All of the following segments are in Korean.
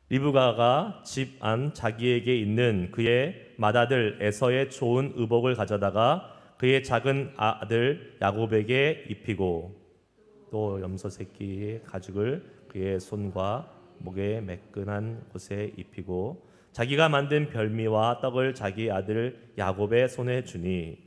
리브가가 집 안 자기에게 있는 그의 맏아들 에서의 좋은 의복을 가져다가 그의 작은 아들 야곱에게 입히고 또 염소 새끼의 가죽을 그의 손과 목에 매끈한 곳에 입히고 자기가 만든 별미와 떡을 자기 아들 야곱의 손에 주니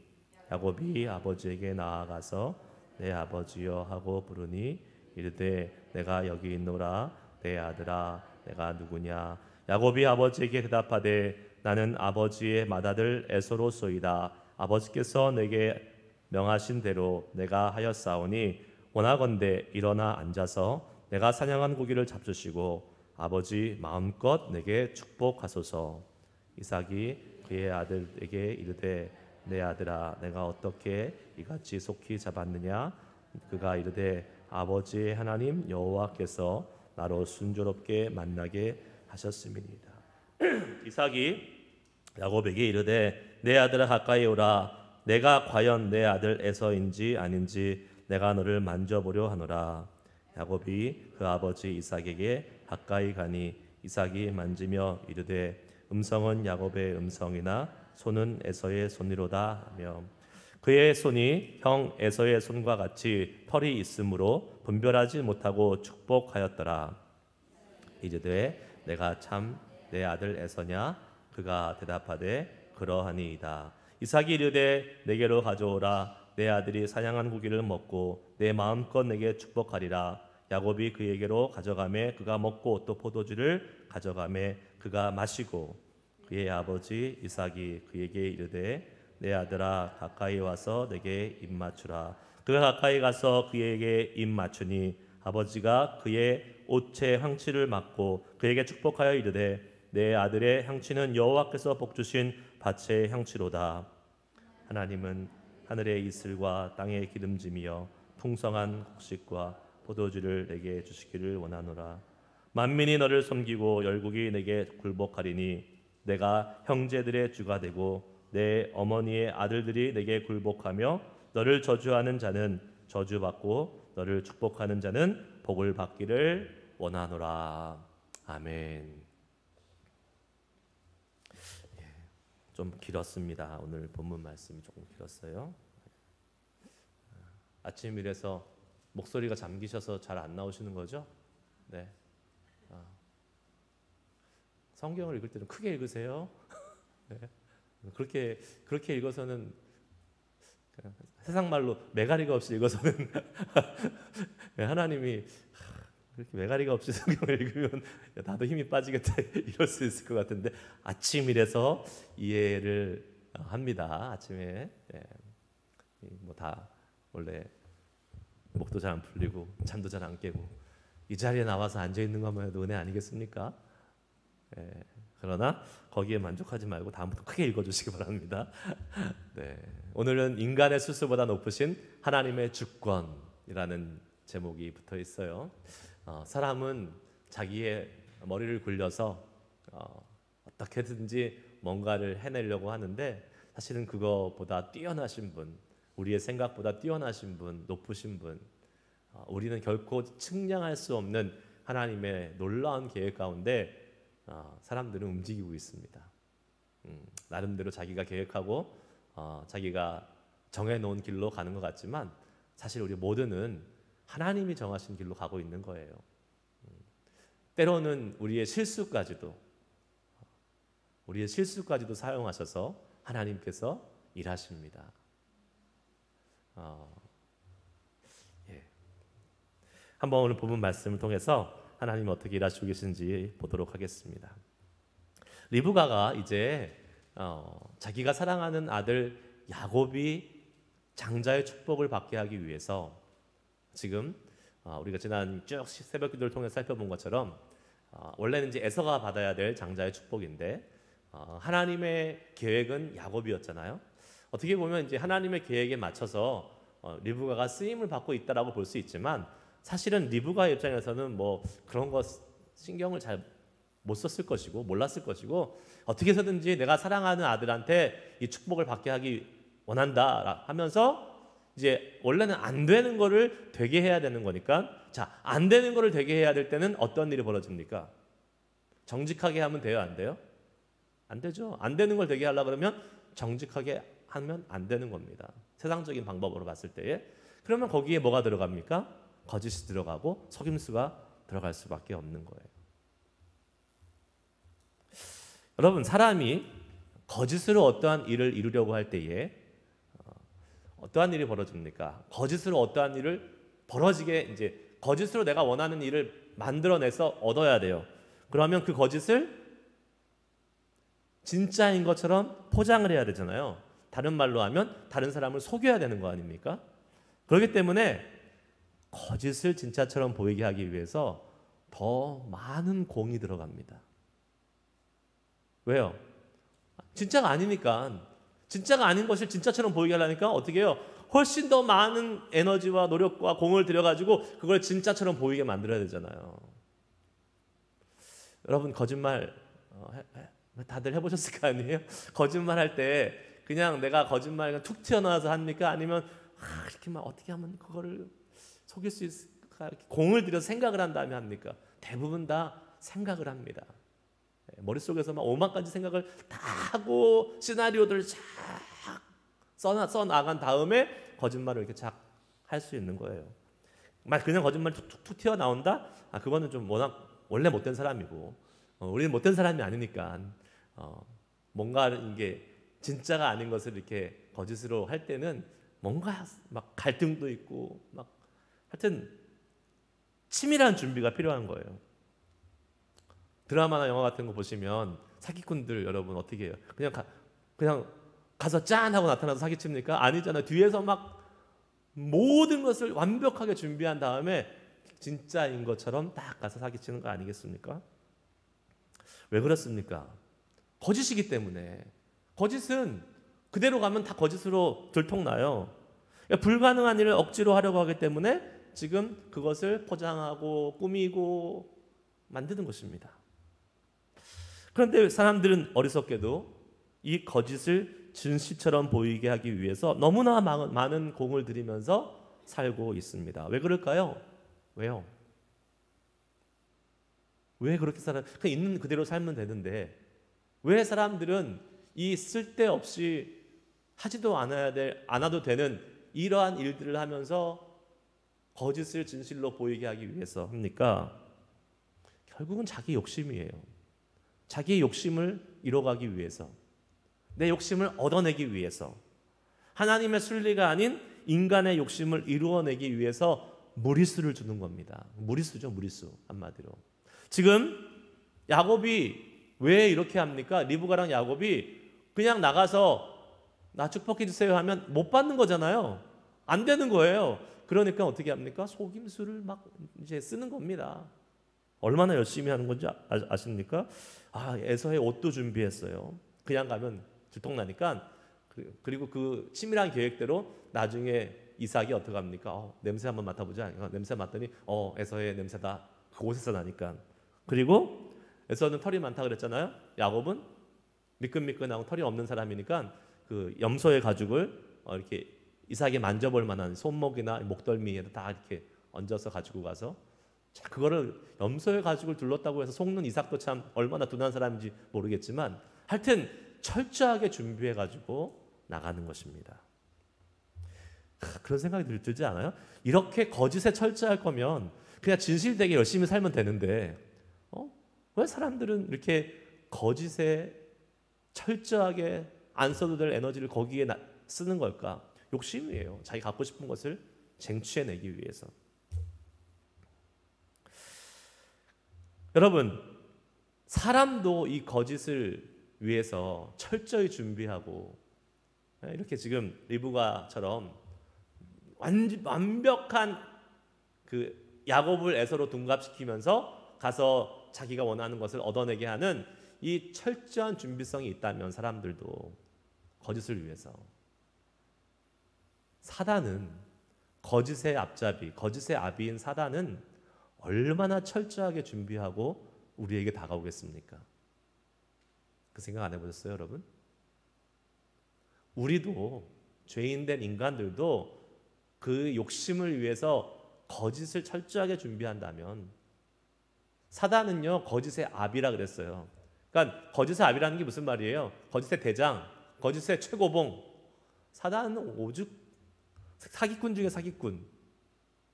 야곱이 아버지에게 나아가서 내 아버지여 하고 부르니 이르되 내가 여기 있노라 내 아들아 내가 누구냐. 야곱이 아버지에게 대답하되 나는 아버지의 맏아들 에서로소이다. 아버지께서 내게 명하신 대로 내가 하였사오니 원하건대 일어나 앉아서 내가 사냥한 고기를 잡수시고 아버지 마음껏 내게 축복하소서. 이삭이 그의 아들에게 이르되 내 아들아 내가 어떻게 이같이 속히 잡았느냐. 그가 이르되 아버지의 하나님 여호와께서 나로 순조롭게 만나게 하셨음이니이다. 이삭이 야곱에게 이르되 내 아들아 가까이 오라. 내가 과연 내 아들 에서인지 아닌지 내가 너를 만져보려 하노라. 야곱이 그 아버지 이삭에게 가까이 가니 이삭이 만지며 이르되 음성은 야곱의 음성이나 손은 에서의 손이로다 하며 그의 손이 형 에서의 손과 같이 털이 있으므로 분별하지 못하고 축복하였더라. 이르되 내가 참 내 아들 에서냐. 그가 대답하되 그러하니이다. 이삭이 이르되 내게로 가져오라. 내 아들이 사냥한 고기를 먹고 내 마음껏 내게 축복하리라. 야곱이 그에게로 가져가매 그가 먹고 또 포도주를 가져가매 그가 마시고 그의 아버지 이삭이 그에게 이르되 내 아들아 가까이 와서 내게 입 맞추라. 그가 가까이 가서 그에게 입 맞추니 아버지가 그의 옷의 향취를 맡고 그에게 축복하여 이르되 내 아들의 향취는 여호와께서 복주신 밭의 향취로다. 하나님은 하늘의 이슬과 땅의 기름짐이여 풍성한 곡식과 포도주를 내게 주시기를 원하노라. 만민이 너를 섬기고 열국이 내게 굴복하리니 내가 형제들의 주가 되고 내 어머니의 아들들이 내게 굴복하며 너를 저주하는 자는 저주받고 너를 축복하는 자는 복을 받기를 원하노라. 아멘. 좀 길었습니다. 오늘 본문 말씀이 조금 길었어요. 아침 일에서 목소리가 잠기셔서 잘 안 나오시는 거죠? 네. 성경을 읽을 때는 크게 읽으세요. 네. 그렇게 읽어서는 세상 말로 메가리가 없이 읽어서는 하나님이 그렇게 메가리가 없이 성경을 읽으면 나도 힘이 빠지겠다 이럴 수 있을 것 같은데 아침이라서 이해를 합니다. 아침에 뭐 다 원래 목도 잘 안 풀리고 잠도 잘 안 깨고 이 자리에 나와서 앉아 있는 것만 해도 은혜 아니겠습니까? 그러나 거기에 만족하지 말고 다음부터 크게 읽어주시기 바랍니다. 네, 오늘은 인간의 수수보다 높으신 하나님의 주권이라는 제목이 붙어 있어요. 사람은 자기의 머리를 굴려서 어떻게든지 뭔가를 해내려고 하는데 사실은 그거보다 뛰어나신 분, 우리의 생각보다 뛰어나신 분, 높으신 분, 우리는 결코 측량할 수 없는 하나님의 놀라운 계획 가운데 사람들은 움직이고 있습니다. 나름대로 자기가 계획하고 자기가 정해놓은 길로 가는 것 같지만 사실 우리 모두는 하나님이 정하신 길로 가고 있는 거예요. 때로는 우리의 실수까지도 사용하셔서 하나님께서 일하십니다. 한번 오늘 본문 말씀을 통해서 하나님 어떻게 일하시고 계신지 보도록 하겠습니다. 리브가가 이제 자기가 사랑하는 아들 야곱이 장자의 축복을 받게 하기 위해서 지금 우리가 지난 쭉 새벽 기도를 통해 살펴본 것처럼 원래는 이제 에서가 받아야 될 장자의 축복인데 하나님의 계획은 야곱이었잖아요. 어떻게 보면 이제 하나님의 계획에 맞춰서 리브가가 쓰임을 받고 있다라고 볼 수 있지만 사실은 리브가의 입장에서는 뭐 그런 거 신경을 잘 못 썼을 것이고 몰랐을 것이고 어떻게 해서든지 내가 사랑하는 아들한테 이 축복을 받게 하기 원한다 하면서 이제 원래는 안 되는 거를 되게 해야 되는 거니까 자, 안 되는 거를 되게 해야 될 때는 어떤 일이 벌어집니까? 정직하게 하면 돼요, 안 돼요? 안 되죠. 안 되는 걸 되게 하려고 그러면 정직하게 하면 안 되는 겁니다. 세상적인 방법으로 봤을 때에. 그러면 거기에 뭐가 들어갑니까? 거짓이 들어가고 속임수가 들어갈 수밖에 없는 거예요. 여러분, 사람이 거짓으로 어떠한 일을 이루려고 할 때에 어떠한 일이 벌어집니까? 거짓으로 어떠한 일을 벌어지게 이제 거짓으로 내가 원하는 일을 만들어내서 얻어야 돼요. 그러면 그 거짓을 진짜인 것처럼 포장을 해야 되잖아요. 다른 말로 하면 다른 사람을 속여야 되는 거 아닙니까? 그렇기 때문에 거짓을 진짜처럼 보이게 하기 위해서 더 많은 공이 들어갑니다. 왜요? 진짜가 아니니까. 진짜가 아닌 것을 진짜처럼 보이게 하려니까 어떻게 해요? 훨씬 더 많은 에너지와 노력과 공을 들여가지고 그걸 진짜처럼 보이게 만들어야 되잖아요. 여러분, 거짓말 다들 해보셨을 거 아니에요? 거짓말 할 때 그냥 내가 거짓말 툭 튀어나와서 합니까? 아니면 이렇게 막 어떻게 하면 그거를 속일 수 있을까? 이렇게 공을 들여서 생각을 한 다음에 합니까? 대부분 다 생각을 합니다. 머릿속에서 막 5만 가지 생각을 다 하고 시나리오들을 쫙 써나간 다음에 거짓말을 이렇게 쫙 할 수 있는 거예요. 막 그냥 거짓말 툭툭툭 튀어나온다? 그거는 좀 워낙 원래 못된 사람이고 우리는 못된 사람이 아니니까 뭔가 이게 진짜가 아닌 것을 이렇게 거짓으로 할 때는 뭔가 막 갈등도 있고 막 하여튼 치밀한 준비가 필요한 거예요. 드라마나 영화 같은 거 보시면 사기꾼들 여러분 어떻게 해요? 그냥 가서 짠 하고 나타나서 사기칩니까? 아니잖아요. 뒤에서 막 모든 것을 완벽하게 준비한 다음에 진짜인 것처럼 딱 가서 사기치는 거 아니겠습니까? 왜 그렇습니까? 거짓이기 때문에. 거짓은 그대로 가면 다 거짓으로 들통나요. 그러니까 불가능한 일을 억지로 하려고 하기 때문에 지금 그것을 포장하고 꾸미고 만드는 것입니다. 그런데 사람들은 어리석게도 이 거짓을 진실처럼 보이게 하기 위해서 너무나 많은 공을 들이면서 살고 있습니다. 왜 그럴까요? 왜요? 왜 그렇게 그냥 있는 그대로 살면 되는데 왜 사람들은 이 쓸데없이 하지도 않아도 되는 이러한 일들을 하면서 거짓을 진실로 보이게 하기 위해서 합니까? 결국은 자기 욕심이에요. 자기의 욕심을 이뤄가기 위해서, 내 욕심을 얻어내기 위해서, 하나님의 순리가 아닌 인간의 욕심을 이루어내기 위해서 무리수를 주는 겁니다. 무리수죠, 무리수. 한마디로. 지금 야곱이 왜 이렇게 합니까? 리브가랑 야곱이 그냥 나가서 나 축복해 주세요 하면 못 받는 거잖아요. 안 되는 거예요. 그러니까 어떻게 합니까? 속임수를 막 이제 쓰는 겁니다. 얼마나 열심히 하는 건지 아십니까? 에서의 옷도 준비했어요. 그냥 가면 들통나니까. 그리고 그 치밀한 계획대로 나중에 이삭이 어떻게 합니까? 냄새 한번 맡아보자. 냄새 맡더니 에서의 냄새다. 그 옷에서 나니까. 그리고 에서는 털이 많다 그랬잖아요. 야곱은 미끈미끈하고 털이 없는 사람이니까 그 염소의 가죽을 이렇게 이삭이 만져볼 만한 손목이나 목덜미에다 다 이렇게 얹어서 가지고 가서 그거를 염소의 가죽을 둘렀다고 해서 속는 이삭도 참 얼마나 둔한 사람인지 모르겠지만 하여튼 철저하게 준비해 가지고 나가는 것입니다. 그런 생각이 들지 않아요? 이렇게 거짓에 철저할 거면 그냥 진실되게 열심히 살면 되는데 왜 사람들은 이렇게 거짓에 철저하게 안 써도 될 에너지를 거기에 쓰는 걸까? 욕심이에요. 자기 갖고 싶은 것을 쟁취해내기 위해서. 여러분, 사람도 이 거짓을 위해서 철저히 준비하고 이렇게 지금 리브가처럼 완벽한 그 야곱을 에서로 둔갑시키면서 가서 자기가 원하는 것을 얻어내게 하는 이 철저한 준비성이 있다면 사람들도 거짓을 위해서 사단은 거짓의 앞잡이, 거짓의 아비인 사단은 얼마나 철저하게 준비하고 우리에게 다가오겠습니까? 그 생각 안 해보셨어요, 여러분? 우리도 죄인된 인간들도 그 욕심을 위해서 거짓을 철저하게 준비한다면 사단은요 거짓의 아비라 그랬어요. 그러니까 거짓의 아비라는 게 무슨 말이에요? 거짓의 대장, 거짓의 최고봉. 사단은 오죽 사기꾼 중에 사기꾼.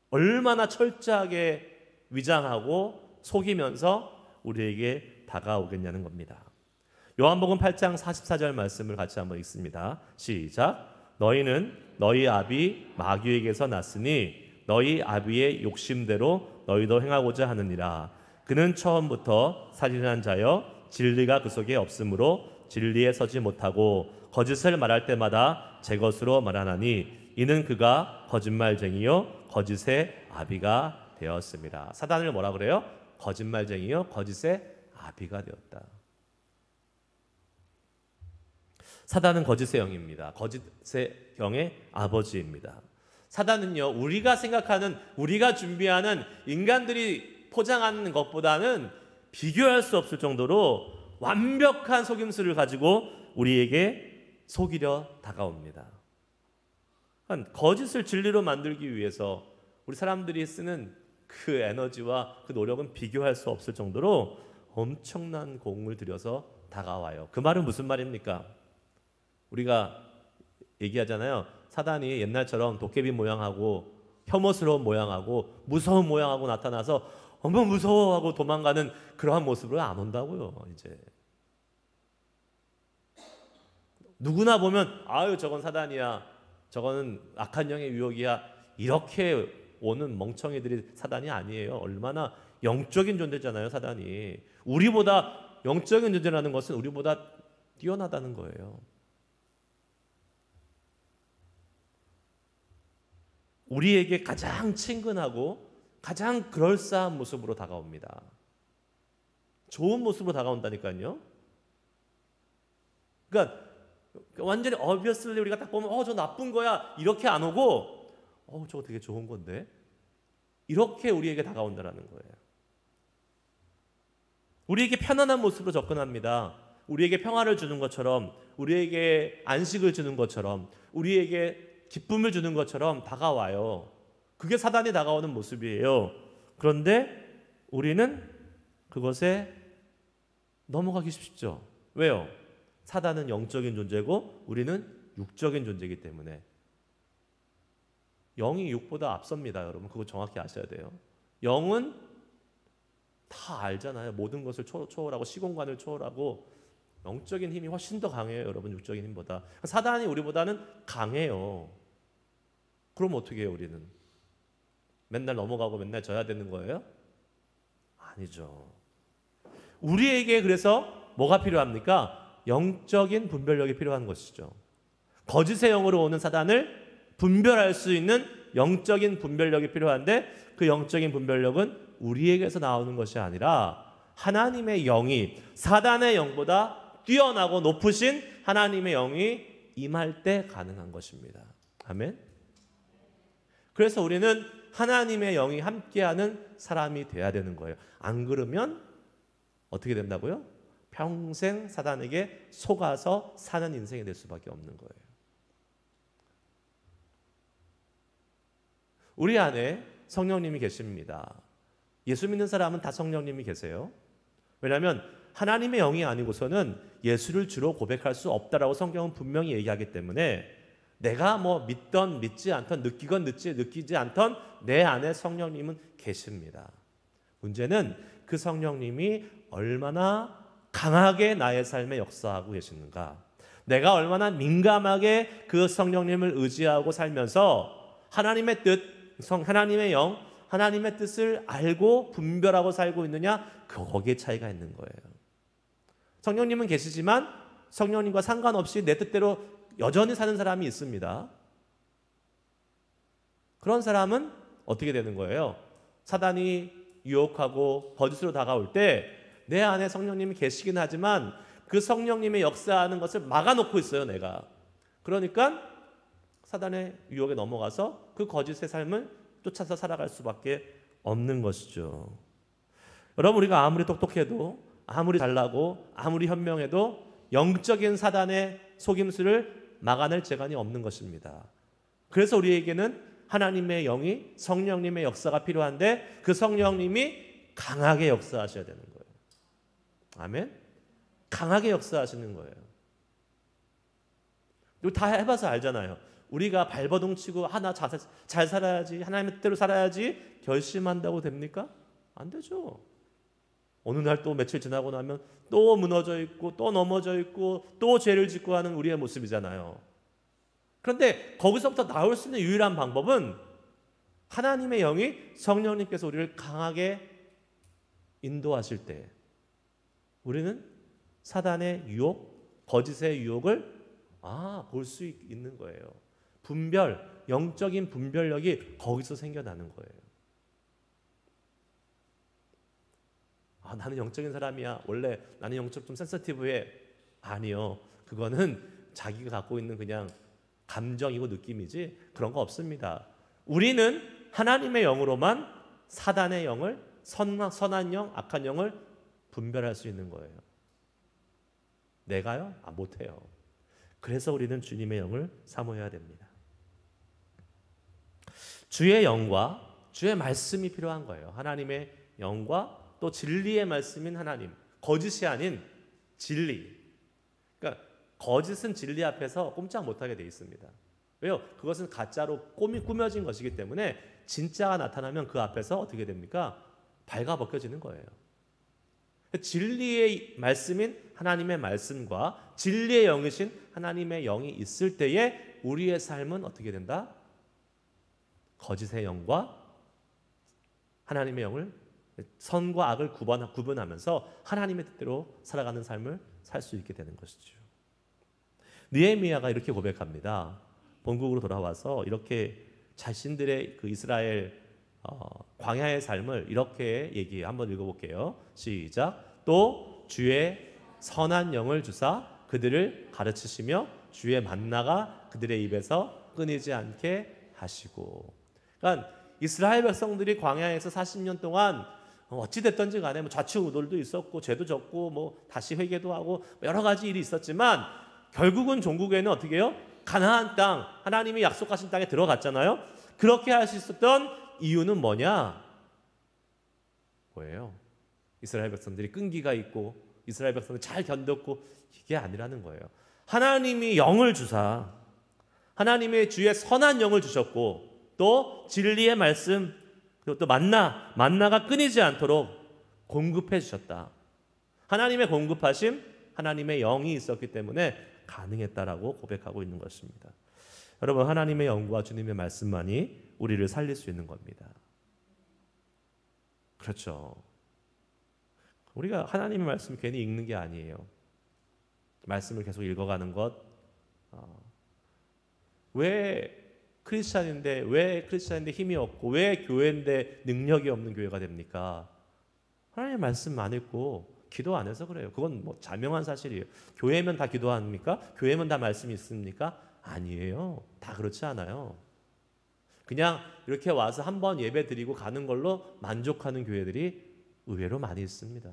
얼마나 철저하게 위장하고 속이면서 우리에게 다가오겠냐는 겁니다. 요한복음 8장 44절 말씀을 같이 한번 읽습니다. 시작. 너희는 너희 아비 마귀에게서 났으니 너희 아비의 욕심대로 너희도 행하고자 하느니라. 그는 처음부터 살인한 자여 진리가 그 속에 없으므로 진리에 서지 못하고 거짓을 말할 때마다 제 것으로 말하나니 이는 그가 거짓말쟁이요 거짓의 아비가 되었습니다. 사단을 뭐라 그래요? 거짓말쟁이요 거짓의 아비가 되었다. 사단은 거짓의 영입니다. 거짓의 영의 아버지입니다. 사단은요 우리가 생각하는 우리가 준비하는 인간들이 포장하는 것보다는 비교할 수 없을 정도로 완벽한 속임수를 가지고 우리에게 속이려 다가옵니다. 거짓을 진리로 만들기 위해서 우리 사람들이 쓰는 그 에너지와 그 노력은 비교할 수 없을 정도로 엄청난 공을 들여서 다가와요. 그 말은 무슨 말입니까? 우리가 얘기하잖아요. 사단이 옛날처럼 도깨비 모양하고 혐오스러운 모양하고 무서운 모양하고 나타나서 어머 무서워하고 도망가는 그러한 모습으로 안 온다고요. 이제 누구나 보면 아유 저건 사단이야, 저거는 악한 영의 유혹이야, 이렇게 오는 멍청이들이 사단이 아니에요. 얼마나 영적인 존재잖아요. 사단이 우리보다 영적인 존재라는 것은 우리보다 뛰어나다는 거예요. 우리에게 가장 친근하고 가장 그럴싸한 모습으로 다가옵니다. 좋은 모습으로 다가온다니까요. 그러니까 완전히 obviously 우리가 딱 보면 저 나쁜 거야 이렇게 안 오고 저거 되게 좋은 건데 이렇게 우리에게 다가온다라는 거예요. 우리에게 편안한 모습으로 접근합니다. 우리에게 평화를 주는 것처럼, 우리에게 안식을 주는 것처럼, 우리에게 기쁨을 주는 것처럼 다가와요. 그게 사단이 다가오는 모습이에요. 그런데 우리는 그것에 넘어가기 쉽죠. 왜요? 사단은 영적인 존재고 우리는 육적인 존재이기 때문에. 영이 육보다 앞섭니다. 여러분 그거 정확히 아셔야 돼요. 영은 다 알잖아요. 모든 것을 초월하고 시공간을 초월하고 영적인 힘이 훨씬 더 강해요. 여러분 육적인 힘보다. 사단이 우리보다는 강해요. 그럼 어떻게 해요? 우리는 맨날 넘어가고 맨날 져야 되는 거예요? 아니죠. 우리에게 그래서 뭐가 필요합니까? 영적인 분별력이 필요한 것이죠. 거짓의 영으로 오는 사단을 분별할 수 있는 영적인 분별력이 필요한데 그 영적인 분별력은 우리에게서 나오는 것이 아니라 하나님의 영이 사단의 영보다 뛰어나고 높으신 하나님의 영이 임할 때 가능한 것입니다. 아멘. 그래서 우리는 하나님의 영이 함께하는 사람이 돼야 되는 거예요. 안 그러면 어떻게 된다고요? 평생 사단에게 속아서 사는 인생이 될 수밖에 없는 거예요. 우리 안에 성령님이 계십니다. 예수 믿는 사람은 다 성령님이 계세요. 왜냐하면 하나님의 영이 아니고서는 예수를 주로 고백할 수 없다라고 성경은 분명히 얘기하기 때문에 내가 믿던 믿지 않던 느끼건 느끼지 않던 내 안에 성령님은 계십니다. 문제는 그 성령님이 얼마나 강하게 나의 삶에 역사하고 계시는가, 내가 얼마나 민감하게 그 성령님을 의지하고 살면서 하나님의 뜻, 하나님의 영, 하나님의 뜻을 알고 분별하고 살고 있느냐, 거기에 차이가 있는 거예요. 성령님은 계시지만 성령님과 상관없이 내 뜻대로 여전히 사는 사람이 있습니다. 그런 사람은 어떻게 되는 거예요? 사단이 유혹하고 거짓으로 다가올 때 내 안에 성령님이 계시긴 하지만 그 성령님의 역사하는 것을 막아놓고 있어요, 내가. 그러니까 사단의 유혹에 넘어가서 그 거짓의 삶을 쫓아서 살아갈 수밖에 없는 것이죠. 여러분, 우리가 아무리 똑똑해도, 아무리 잘나고, 아무리 현명해도 영적인 사단의 속임수를 막아낼 재간이 없는 것입니다. 그래서 우리에게는 하나님의 영이, 성령님의 역사가 필요한데 그 성령님이 강하게 역사하셔야 되는 거예요. 아멘? 강하게 역사하시는 거예요. 이거 다 해봐서 알잖아요. 우리가 발버둥 치고 하나 잘 살아야지, 하나님의 뜻대로 살아야지 결심한다고 됩니까? 안 되죠. 어느 날 또 며칠 지나고 나면 또 무너져 있고 또 넘어져 있고 또 죄를 짓고 하는 우리의 모습이잖아요. 그런데 거기서부터 나올 수 있는 유일한 방법은 하나님의 영이 성령님께서 우리를 강하게 인도하실 때 우리는 사단의 유혹, 거짓의 유혹을 볼 수 있는 거예요. 영적인 분별력이 거기서 생겨나는 거예요. 나는 영적인 사람이야. 원래 나는 영적 좀 센서티브해. 아니요. 그거는 자기가 갖고 있는 그냥 감정이고 느낌이지 그런 거 없습니다. 우리는 하나님의 영으로만 사단의 영을 선한 영, 악한 영을 분별할 수 있는 거예요. 내가요? 못해요. 그래서 우리는 주님의 영을 사모해야 됩니다. 주의 영과 주의 말씀이 필요한 거예요. 하나님의 영과 또 진리의 말씀인 하나님, 거짓이 아닌 진리. 그러니까 거짓은 진리 앞에서 꼼짝 못하게 돼 있습니다. 왜요? 그것은 가짜로 꾸며진 것이기 때문에 진짜가 나타나면 그 앞에서 어떻게 됩니까? 발가벗겨지는 거예요. 진리의 말씀인 하나님의 말씀과 진리의 영이신 하나님의 영이 있을 때에 우리의 삶은 어떻게 된다? 거짓의 영과 하나님의 영을, 선과 악을 구분하면서 하나님의 뜻대로 살아가는 삶을 살 수 있게 되는 것이죠. 느헤미야가 이렇게 고백합니다. 본국으로 돌아와서 이렇게 자신들의 그 이스라엘 광야의 삶을 이렇게 얘기해요. 한번 읽어볼게요. 시작. 또 주의 선한 영을 주사 그들을 가르치시며 주의 만나가 그들의 입에서 끊이지 않게 하시고. 그러니까 이스라엘 백성들이 광야에서 40년 동안 어찌 됐든지 간에 좌충우돌도 있었고 죄도 졌고 다시 회개도 하고 여러 가지 일이 있었지만 결국은 종국에는 어떻게 해요? 가나안 땅, 하나님이 약속하신 땅에 들어갔잖아요. 그렇게 할 수 있었던 이유는 뭐냐? 뭐예요? 이스라엘 백성들이 끈기가 있고 이스라엘 백성들이 잘 견뎠고 이게 아니라는 거예요. 하나님이 영을 주사 하나님의 주의 선한 영을 주셨고 또 진리의 말씀 그리고 또 만나가 끊이지 않도록 공급해 주셨다. 하나님의 공급하심, 하나님의 영이 있었기 때문에 가능했다라고 고백하고 있는 것입니다. 여러분, 하나님의 영과 주님의 말씀만이 우리를 살릴 수 있는 겁니다. 그렇죠. 우리가 하나님의 말씀 괜히 읽는 게 아니에요. 말씀을 계속 읽어가는 것. 왜 크리스찬인데 힘이 없고 왜 교회인데 능력이 없는 교회가 됩니까? 하나님의 말씀 안 읽고 기도 안 해서 그래요. 그건 자명한 사실이에요. 교회면 다 기도합니까? 교회면 다 말씀이 있습니까? 아니에요. 다 그렇지 않아요. 그냥 이렇게 와서 한번 예배 드리고 가는 걸로 만족하는 교회들이 의외로 많이 있습니다.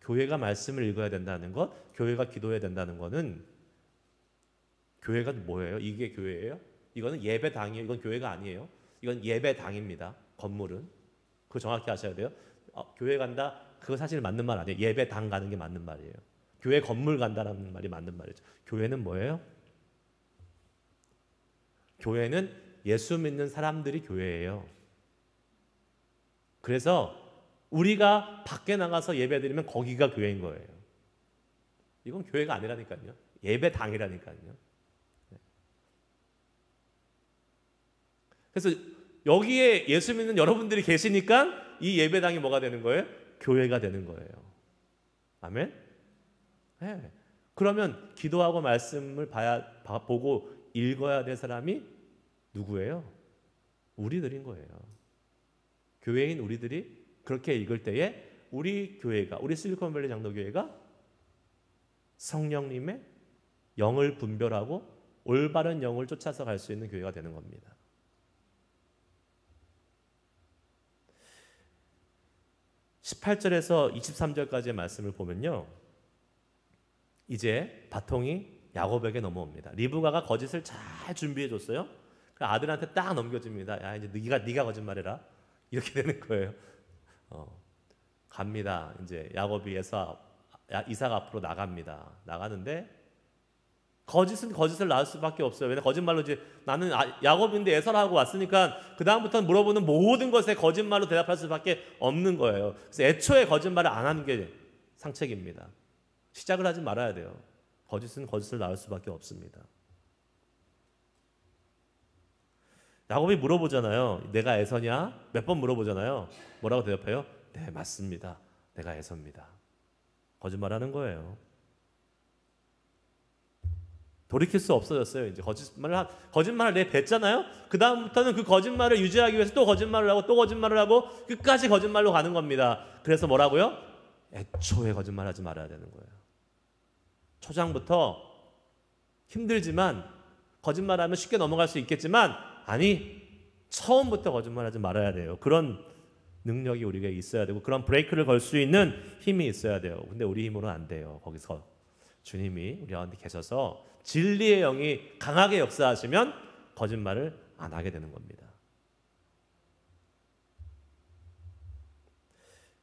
교회가 말씀을 읽어야 된다는 것, 교회가 기도해야 된다는 것은 교회가 뭐예요? 이게 교회예요? 이거는 예배당이에요. 이건 교회가 아니에요. 이건 예배당입니다. 건물은. 그거 정확히 아셔야 돼요. 교회 간다, 그거 사실 맞는 말 아니에요. 예배당 가는 게 맞는 말이에요. 교회 건물 간다라는 말이 맞는 말이죠. 교회는 뭐예요? 교회는 예수 믿는 사람들이 교회예요. 그래서 우리가 밖에 나가서 예배드리면 거기가 교회인 거예요. 이건 교회가 아니라니까요. 예배당이라니까요. 그래서 여기에 예수 믿는 여러분들이 계시니까 이 예배당이 뭐가 되는 거예요? 교회가 되는 거예요. 아멘? 네. 그러면 기도하고 말씀을 보고 읽어야 될 사람이 누구예요? 우리들인 거예요. 교회인 우리들이 그렇게 읽을 때에 우리 교회가, 우리 실리콘밸리 장로교회가 성령님의 영을 분별하고 올바른 영을 쫓아서 갈 수 있는 교회가 되는 겁니다. 18절에서 23절까지의 말씀을 보면요, 이제 바통이 야곱에게 넘어옵니다. 리브가가 거짓을 잘 준비해 줬어요. 그 아들한테 딱 넘겨줍니다. 야, 이제 네가 거짓말해라. 이렇게 되는 거예요. 갑니다. 이제 야곱이 이삭 앞으로 나갑니다. 나가는데 거짓은 거짓을 낳을 수밖에 없어요. 왜냐 거짓말로 이제 나는 야곱인데 에서라고 왔으니까 그 다음부터는 물어보는 모든 것에 거짓말로 대답할 수밖에 없는 거예요. 그래서 애초에 거짓말을 안 하는 게 상책입니다. 시작을 하지 말아야 돼요. 거짓은 거짓을 낳을 수밖에 없습니다. 야곱이 물어보잖아요. 내가 에서냐? 몇 번 물어보잖아요. 뭐라고 대답해요? 네, 맞습니다. 내가 에서입니다. 거짓말하는 거예요. 돌이킬 수 없어졌어요. 이제 거짓말을 내뱉잖아요. 그 다음부터는 그 거짓말을 유지하기 위해서 또 거짓말을 하고 또 거짓말을 하고 끝까지 거짓말로 가는 겁니다. 그래서 뭐라고요? 애초에 거짓말하지 말아야 되는 거예요. 초장부터 힘들지만 거짓말하면 쉽게 넘어갈 수 있겠지만 아니 처음부터 거짓말하지 말아야 돼요. 그런 능력이 우리가 있어야 되고 그런 브레이크를 걸 수 있는 힘이 있어야 돼요. 근데 우리 힘으로는 안 돼요. 거기서 주님이 우리 가운데 계셔서 진리의 영이 강하게 역사하시면 거짓말을 안 하게 되는 겁니다.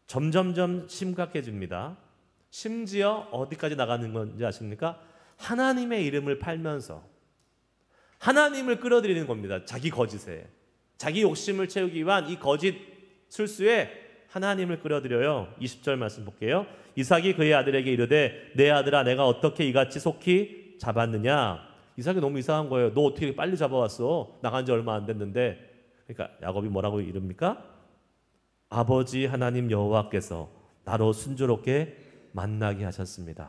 점점점 심각해집니다. 심지어 어디까지 나가는 건지 아십니까? 하나님의 이름을 팔면서 하나님을 끌어들이는 겁니다. 자기 거짓에. 자기 욕심을 채우기 위한 이 거짓 술수에 하나님을 끌어들여요. 20절 말씀 볼게요. 이삭이 그의 아들에게 이르되 내 아들아 내가 어떻게 이같이 속히 잡았느냐. 이삭이 너무 이상한 거예요. 너 어떻게 빨리 잡아왔어? 나간 지 얼마 안 됐는데. 그러니까 야곱이 뭐라고 이릅니까? 아버지 하나님 여호와께서 나로 순조롭게 만나게 하셨습니다.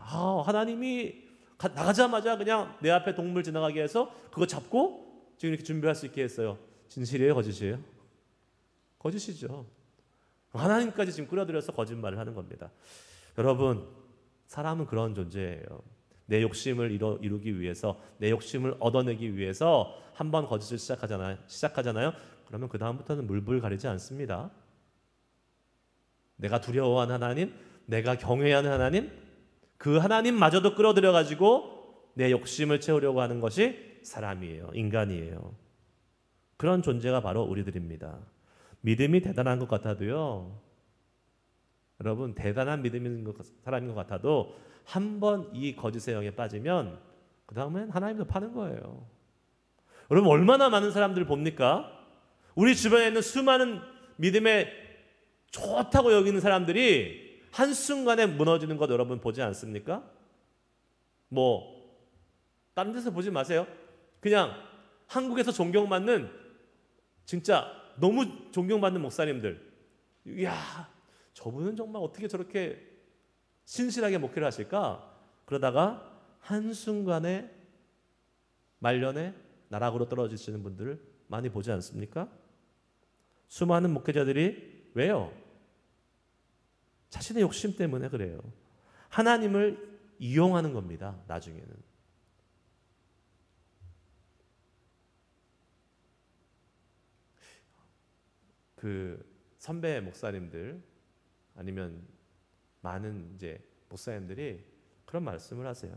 하나님이 나가자마자 그냥 내 앞에 동물 지나가게 해서 그거 잡고 지금 이렇게 준비할 수 있게 했어요. 진실이에요? 거짓이에요? 거짓이죠. 하나님까지 지금 끌어들여서 거짓말을 하는 겁니다. 여러분, 사람은 그런 존재예요. 내 욕심을 이루기 위해서, 내 욕심을 얻어내기 위해서 한번 거짓을 시작하잖아요. 그러면 그 다음부터는 물불 가리지 않습니다. 내가 두려워하는 하나님, 내가 경외하는 하나님, 그 하나님마저도 끌어들여가지고 내 욕심을 채우려고 하는 것이 사람이에요. 인간이에요. 그런 존재가 바로 우리들입니다. 믿음이 대단한 것 같아도요. 여러분 대단한 믿음인 사람인 것 같아도 한 번 이 거짓의 영에 빠지면 그 다음엔 하나님도 파는 거예요. 여러분 얼마나 많은 사람들을 봅니까? 우리 주변에 있는 수많은 믿음에 좋다고 여기는 사람들이 한순간에 무너지는 것 여러분 보지 않습니까? 다른 데서 보지 마세요. 그냥 한국에서 존경받는 진짜 너무 존경받는 목사님들. 이야, 저분은 정말 어떻게 저렇게 신실하게 목회를 하실까? 그러다가 한순간에 말년에 나락으로 떨어지시는 분들을 많이 보지 않습니까? 수많은 목회자들이 왜요? 자신의 욕심 때문에 그래요. 하나님을 이용하는 겁니다. 나중에는. 그 선배 목사님들 아니면 많은 이제 목사님들이 그런 말씀을 하세요.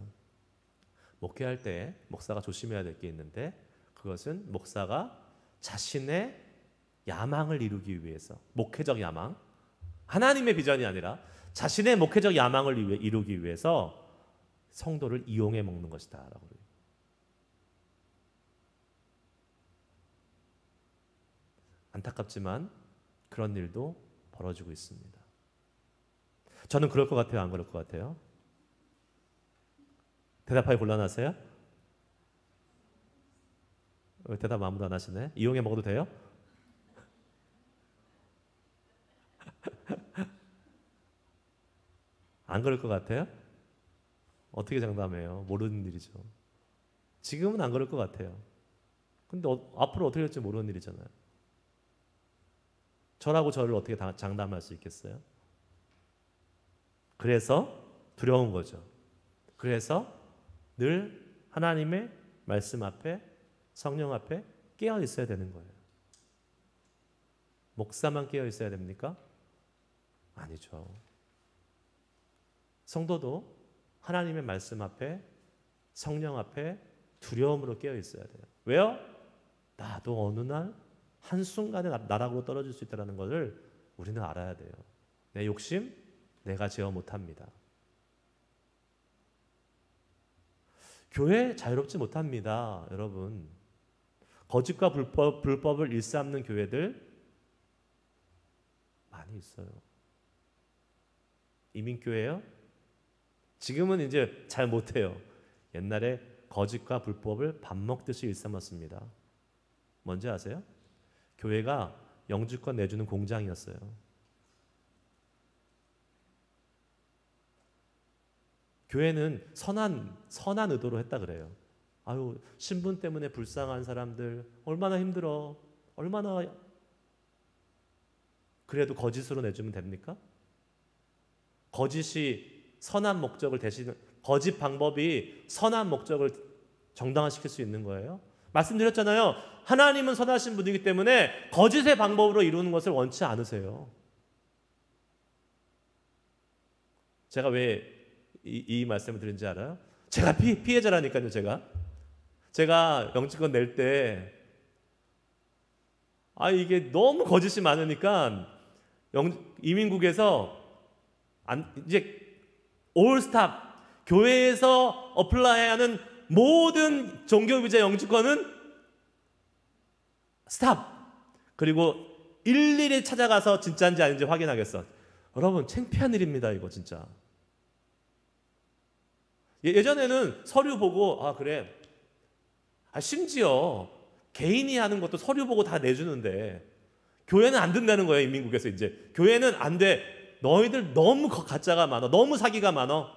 목회할 때 목사가 조심해야 될 게 있는데 그것은 목사가 자신의 야망을 이루기 위해서 목회적 야망, 하나님의 비전이 아니라 자신의 목회적 야망을 이루기 위해서 성도를 이용해 먹는 것이다 라고 그래요. 안타깝지만 그런 일도 벌어지고 있습니다. 저는 그럴 것 같아요? 안 그럴 것 같아요? 대답하기 곤란하세요? 대답 아무도 안 하시네. 이용해 먹어도 돼요? 안 그럴 것 같아요? 어떻게 장담해요? 모르는 일이죠. 지금은 안 그럴 것 같아요. 근데 앞으로 어떻게 될지 모르는 일이잖아요. 저라고 저를 어떻게 장담할 수 있겠어요? 그래서 두려운 거죠. 그래서 늘 하나님의 말씀 앞에, 성령 앞에 깨어 있어야 되는 거예요. 목사만 깨어 있어야 됩니까? 아니죠. 성도도 하나님의 말씀 앞에, 성령 앞에 두려움으로 깨어 있어야 돼요. 왜요? 나도 어느 날 한순간에 나락으로 떨어질 수 있다는 것을 우리는 알아야 돼요. 내 욕심 내가 제어 못합니다. 교회 자유롭지 못합니다. 여러분, 거짓과 불법을 일삼는 교회들 많이 있어요. 이민교회요? 지금은 이제 잘 못해요. 옛날에 거짓과 불법을 밥 먹듯이 일삼았습니다. 뭔지 아세요? 교회가 영주권 내주는 공장이었어요. 교회는 선한 의도로 했다 그래요. 아유, 신분 때문에 불쌍한 사람들 얼마나 힘들어. 얼마나. 그래도 거짓으로 내주면 됩니까? 거짓이 선한 목적을 거짓 방법이 선한 목적을 정당화시킬 수 있는 거예요? 말씀드렸잖아요. 하나님은 선하신 분이기 때문에 거짓의 방법으로 이루는 것을 원치 않으세요. 제가 왜 이 말씀을 드린지 알아요? 제가 피해자라니까요. 제가 영주권 낼 때 이게 너무 거짓이 많으니까 이민국에서 이제 올스탑 교회에서 어플라이 하는 모든 종교비자 영주권은 스탑. 그리고 일일이 찾아가서 진짜인지 아닌지 확인하겠어. 여러분, 창피한 일입니다. 이거 진짜. 예전에는 서류 보고 그래. 심지어 개인이 하는 것도 서류 보고 다 내주는데 교회는 안 된다는 거예요. 인민국에서 이제 교회는 안 돼. 너희들 너무 가짜가 많아. 너무 사기가 많아.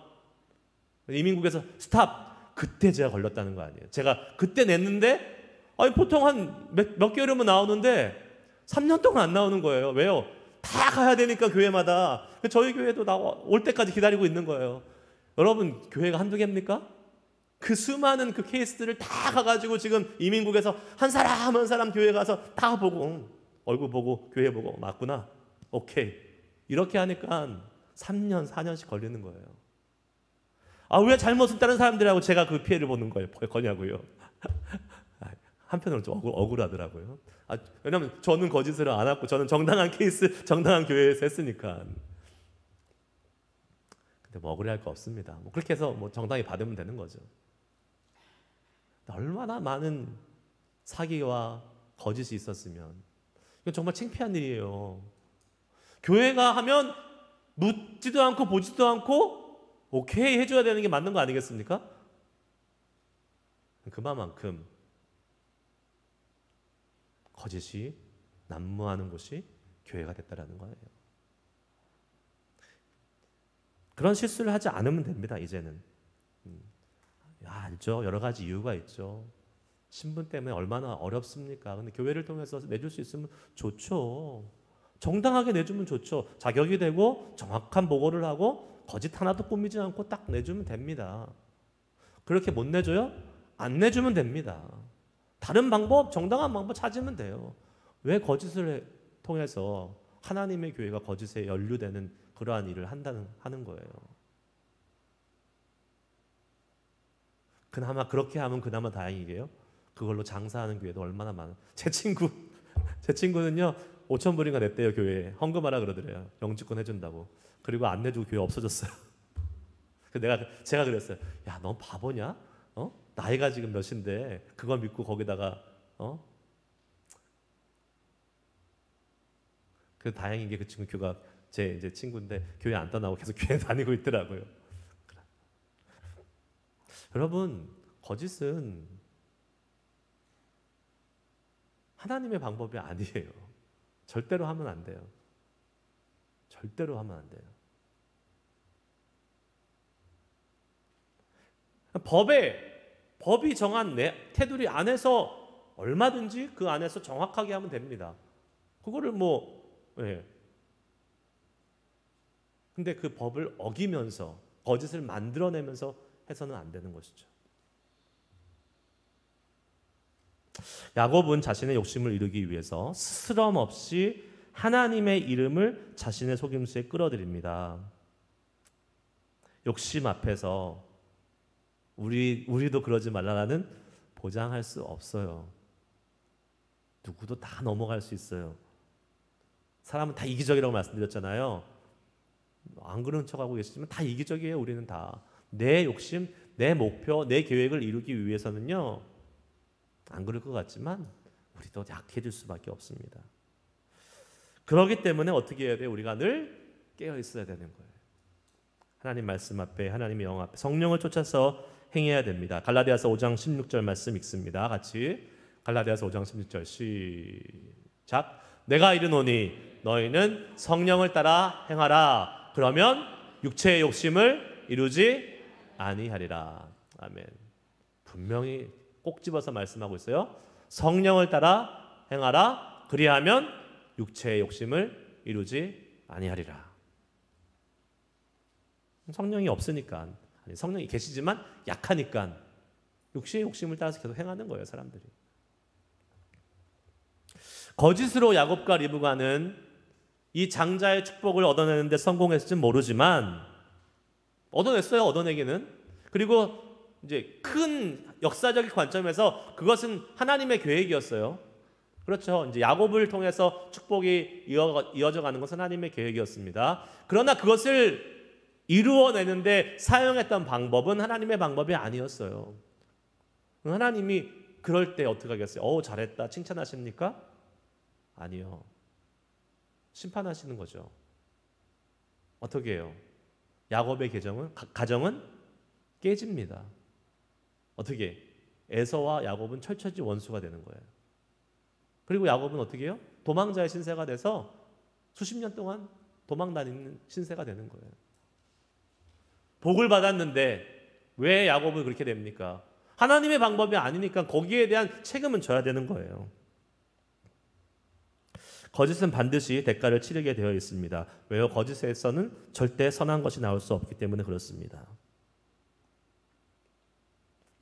이민국에서 스탑. 그때 제가 걸렸다는 거 아니에요. 제가 그때 냈는데 보통 한 몇 개월이면 나오는데 3년 동안 안 나오는 거예요. 왜요? 다 가야 되니까 교회마다. 저희 교회도 올 때까지 기다리고 있는 거예요. 여러분, 교회가 한두 개입니까? 그 수많은 그 케이스들을 다 가가지고 지금 이민국에서 한 사람 한 사람 교회 가서 다 보고 얼굴 보고 교회 보고 맞구나. 오케이. 이렇게 하니까 3년 4년씩 걸리는 거예요. 왜 잘못은 다른 사람들하고 제가 그 피해를 보는 거냐고요. 한편으로 좀 억울하더라고요. 왜냐하면 저는 거짓을 안 하고 저는 정당한 케이스, 정당한 교회에서 했으니까. 근데 억울해할 거 없습니다. 그렇게 해서 정당히 받으면 되는 거죠. 얼마나 많은 사기와 거짓이 있었으면. 이건 정말 창피한 일이에요. 교회가 하면 묻지도 않고 보지도 않고 오케이 해줘야 되는 게 맞는 거 아니겠습니까? 그만큼 거짓이 난무하는 곳이 교회가 됐다라는 거예요. 그런 실수를 하지 않으면 됩니다. 이제는. 알죠. 여러 가지 이유가 있죠. 신분 때문에 얼마나 어렵습니까? 근데 교회를 통해서 내줄 수 있으면 좋죠. 정당하게 내주면 좋죠. 자격이 되고 정확한 보고를 하고 거짓 하나도 꾸미지 않고 딱 내주면 됩니다. 그렇게 못 내줘요? 안 내주면 됩니다. 다른 방법, 정당한 방법 찾으면 돼요. 왜 거짓을 통해서 하나님의 교회가 거짓에 연루되는 그러한 일을 하는 거예요. 그나마 그렇게 하면 그나마 다행이게요. 그걸로 장사하는 교회도 얼마나 많아요. 제 친구는요 5,000불인가 냈대요. 교회에 헌금하라 그러더래요. 영주권 해준다고. 그리고 안 내주고 교회 없어졌어요. 제가 그랬어요. 야, 너 바보냐? 나이가 지금 몇인데 그거 믿고 거기다가 그 다행인 게 그 친구가 제 이제 친구인데 교회 안 떠나고 계속 교회 다니고 있더라고요. 여러분, 거짓은 하나님의 방법이 아니에요. 절대로 하면 안 돼요. 절대로 하면 안 돼요. 법이 정한 테두리 안에서 얼마든지 그 안에서 정확하게 하면 됩니다. 그거를 근데 그 법을 어기면서 거짓을 만들어내면서 해서는 안 되는 것이죠. 야곱은 자신의 욕심을 이루기 위해서 스스럼 없이 하나님의 이름을 자신의 속임수에 끌어들입니다. 욕심 앞에서 우리도 그러지 말라라는 보장할 수 없어요. 누구도 다 넘어갈 수 있어요. 사람은 다 이기적이라고 말씀드렸잖아요. 안 그런 척하고 계시지만 다 이기적이에요. 우리는 다. 내 욕심, 내 목표, 내 계획을 이루기 위해서는요. 안 그럴 것 같지만 우리도 약해질 수밖에 없습니다. 그렇기 때문에 어떻게 해야 돼요? 우리가 늘 깨어 있어야 되는 거예요. 하나님 말씀 앞에, 하나님의 영 앞에 성령을 쫓아서 행해야 됩니다. 갈라디아서 5장 16절 말씀 읽습니다. 같이 갈라디아서 5장 16절 시작. 내가 이르노니 너희는 성령을 따라 행하라. 그러면 육체의 욕심을 이루지 아니하리라. 아멘. 분명히 꼭 집어서 말씀하고 있어요. 성령을 따라 행하라. 그리하면 육체의 욕심을 이루지 아니하리라. 성령이 없으니까, 아니, 성령이 계시지만 약하니까 육체의 욕심을 따라서 계속 행하는 거예요, 사람들이. 거짓으로 야곱과 리브가는 이 장자의 축복을 얻어내는데 성공했을지 모르지만 얻어냈어요, 얻어내기는. 그리고 이제 큰 역사적인 관점에서 그것은 하나님의 계획이었어요. 그렇죠. 이제 야곱을 통해서 축복이 이어져 가는 것은 하나님의 계획이었습니다. 그러나 그것을 이루어내는데 사용했던 방법은 하나님의 방법이 아니었어요. 하나님이 그럴 때 어떻게 하겠어요? 잘했다 칭찬하십니까? 아니요. 심판하시는 거죠. 어떻게 해요? 야곱의 가정은 깨집니다. 어떻게? 에서와 야곱은 철저히 원수가 되는 거예요. 그리고 야곱은 어떻게 해요? 도망자의 신세가 돼서 수십 년 동안 도망다니는 신세가 되는 거예요. 복을 받았는데 왜 야곱은 그렇게 됩니까? 하나님의 방법이 아니니까 거기에 대한 책임은 져야 되는 거예요. 거짓은 반드시 대가를 치르게 되어 있습니다. 왜요? 거짓에서는 절대 선한 것이 나올 수 없기 때문에 그렇습니다.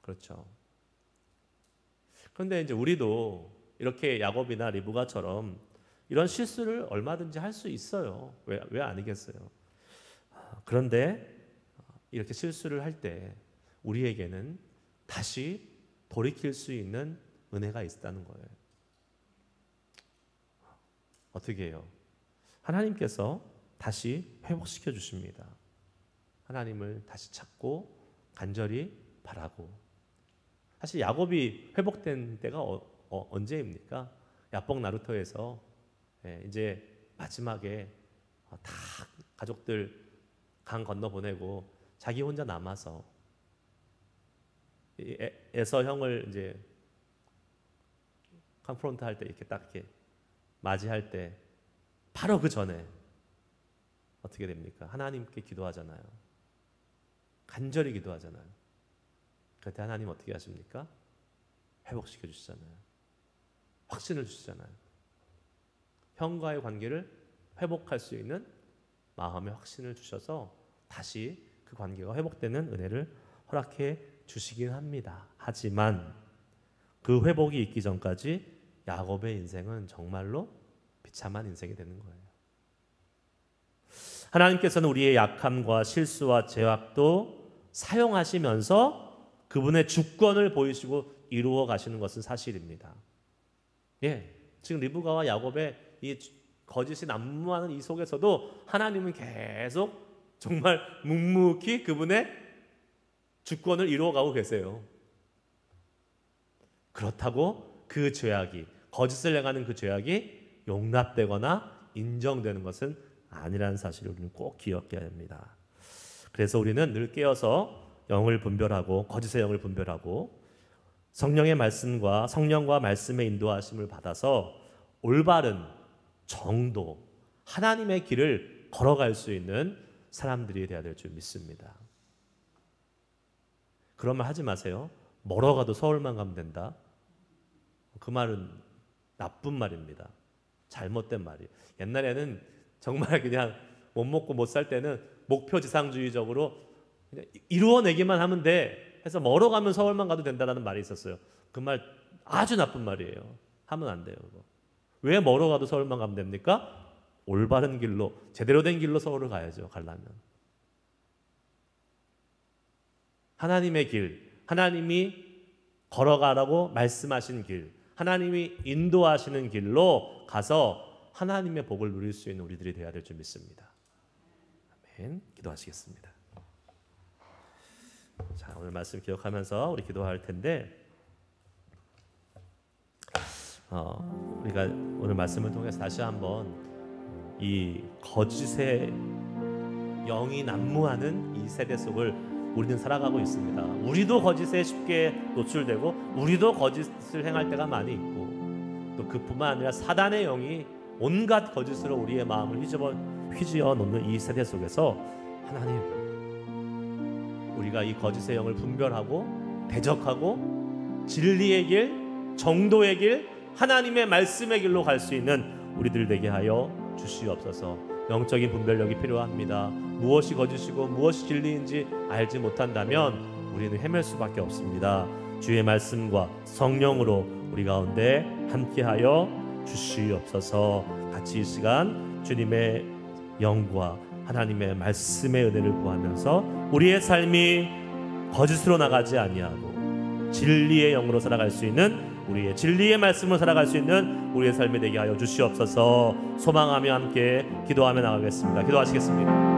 그렇죠. 그런데 이제 우리도 이렇게 야곱이나 리브가처럼 이런 실수를 얼마든지 할 수 있어요. 왜 아니겠어요? 그런데 이렇게 실수를 할 때 우리에게는 다시 돌이킬 수 있는 은혜가 있다는 거예요. 어떻게 해요? 하나님께서 다시 회복시켜 주십니다. 하나님을 다시 찾고 간절히 바라고. 사실 야곱이 회복된 때가 언제입니까? 야복 나루터에서 이제 마지막에 다 가족들 강 건너 보내고 자기 혼자 남아서 에서 형을 이제 컨프론트 할 때 이렇게 딱 이렇게 맞이할 때 바로 그 전에 어떻게 됩니까? 하나님께 기도하잖아요. 간절히 기도하잖아요. 그때 하나님 어떻게 하십니까? 회복시켜 주시잖아요. 확신을 주시잖아요. 형과의 관계를 회복할 수 있는 마음의 확신을 주셔서 다시 그 관계가 회복되는 은혜를 허락해 주시긴 합니다. 하지만 그 회복이 있기 전까지 야곱의 인생은 정말로 비참한 인생이 되는 거예요. 하나님께서는 우리의 약함과 실수와 죄악도 사용하시면서 그분의 주권을 보이시고 이루어 가시는 것은 사실입니다. 지금 리브가와 야곱의 이 거짓이 난무하는 이 속에서도 하나님은 계속 정말 묵묵히 그분의 주권을 이루어가고 계세요. 그렇다고 그 죄악이, 거짓을 행하는 그 죄악이 용납되거나 인정되는 것은 아니라는 사실을 우리는 꼭 기억해야 합니다. 그래서 우리는 늘 깨어서 영을 분별하고 거짓의 영을 분별하고 성령의 말씀과 성령과 말씀의 인도하심을 받아서 올바른 정도, 하나님의 길을 걸어갈 수 있는 사람들이 되어야 될 줄 믿습니다. 그런 말 하지 마세요. 멀어가도 서울만 가면 된다. 그 말은 나쁜 말입니다. 잘못된 말이에요. 옛날에는 정말 그냥 못 먹고 못 살 때는 목표 지상주의적으로 그냥 이루어내기만 하면 돼 해서 멀어가면 서울만 가도 된다는 말이 있었어요. 그 말 아주 나쁜 말이에요. 하면 안 돼요. 그거. 왜 멀어가도 서울만 가면 됩니까? 올바른 길로, 제대로 된 길로 서울을 가야죠. 가려면. 하나님의 길, 하나님이 걸어가라고 말씀하신 길, 하나님이 인도하시는 길로 가서 하나님의 복을 누릴 수 있는 우리들이 되어야 될 줄 믿습니다. 아멘. 기도하시겠습니다. 자, 오늘 말씀 기억하면서 우리 기도할 텐데 우리가 오늘 말씀을 통해서 다시 한번 이 거짓의 영이 난무하는 이 세대 속을 우리는 살아가고 있습니다. 우리도 거짓에 쉽게 노출되고 우리도 거짓을 행할 때가 많이 있고 또 그뿐만 아니라 사단의 영이 온갖 거짓으로 우리의 마음을 휘저어 놓는 이 세대 속에서 하나님, 우리가 이 거짓의 영을 분별하고 대적하고 진리의 길, 정도의 길, 하나님의 말씀의 길로 갈 수 있는 우리들 되게 하여 주시옵소서. 영적인 분별력이 필요합니다. 무엇이 거짓이고 무엇이 진리인지 알지 못한다면 우리는 헤맬 수밖에 없습니다. 주의 말씀과 성령으로 우리 가운데 함께하여 주시옵소서. 같이 이 시간 주님의 영과 하나님의 말씀의 은혜를 구하면서 우리의 삶이 거짓으로 나가지 아니하고 진리의 영으로 살아갈 수 있는, 우리의 진리의 말씀으로 살아갈 수 있는 우리의 삶이 되게 하여 주시옵소서. 소망하며 함께 기도하며 나가겠습니다. 기도하시겠습니다.